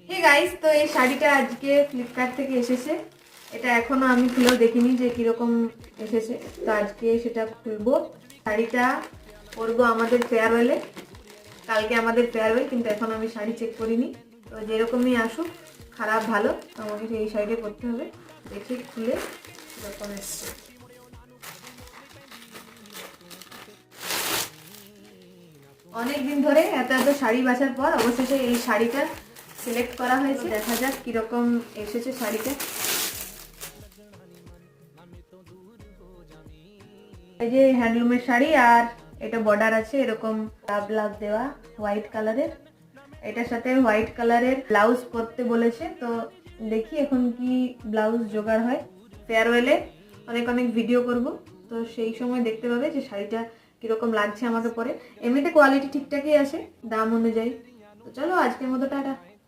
Hey guys, তো এই শাড়িটা আজকে ফ্লিপকার্ট থেকে এসেছে। এটা এখনো আমি খুলেও দেখিনি যে কিরকম এসেছে। তো আজকে সেটা খুলবো। শাড়িটা পরবো আমাদের ফেয়ারওয়েলে। কালকে আমাদের ফেয়ারওয়েল, কিন্তু এখন আমি শাড়ি চেক করিনি। তো যেরকমই আসুক, খারাপ ভালো, আমাকে এই শাড়িটা পরতে হবে। দেখি খুলে কিরকম এসছে। অনেকদিন ধরে এত এত শাড়ি বাছার পর অবশেষে এই শাড়িটা সিলেক্ট করা হয়েছে। দেখা যাক কিরকম এসেছে শাড়িটা। এই যে হ্যান্ডলুমের শাড়ি, আর এটা বর্ডার আছে এরকম লাভ লাভ দেওয়া হোয়াইট কালারের। এটার সাথে হোয়াইট কালারের ব্লাউজ পরতে বলেছে। তো দেখি এখন কি ব্লাউজ জোগাড় হয়। ফেয়ারওয়েলে অনেক অনেক ভিডিও করব, তো সেই সময় দেখতে পাবে যে শাড়িটা কিরকম লাগছে আমাকে পরে। এমনিতে কোয়ালিটি ঠিকঠাকই আছে দাম অনুযায়ী। তো চলো আজকের মতো টাটা।